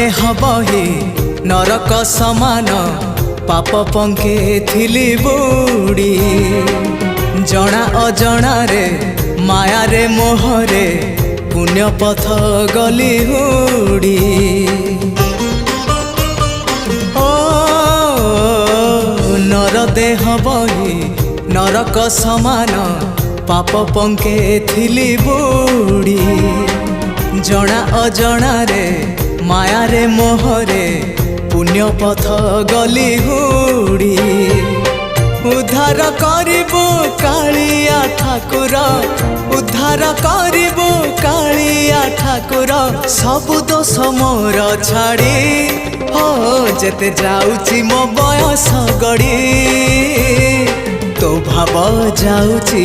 देह बही नरक समान पाप पंके थिली बुड़ी जना अजना रे माया रे मोहरे पुण्य पथ गली हुड़ी ओ नर देह बही नरक समान पाप पंके थिली बुड़ी जना अजना रे माया रे मोहरे पुण्य पथ गली हुड़ी उद्धार करिबो कालिया ठाकुर उद्धार करिबो कालिया ठाकुर सबु दोष मोर छाड़ी हो जेते जाउची मो बयस गड़ी तो भाव जाउची।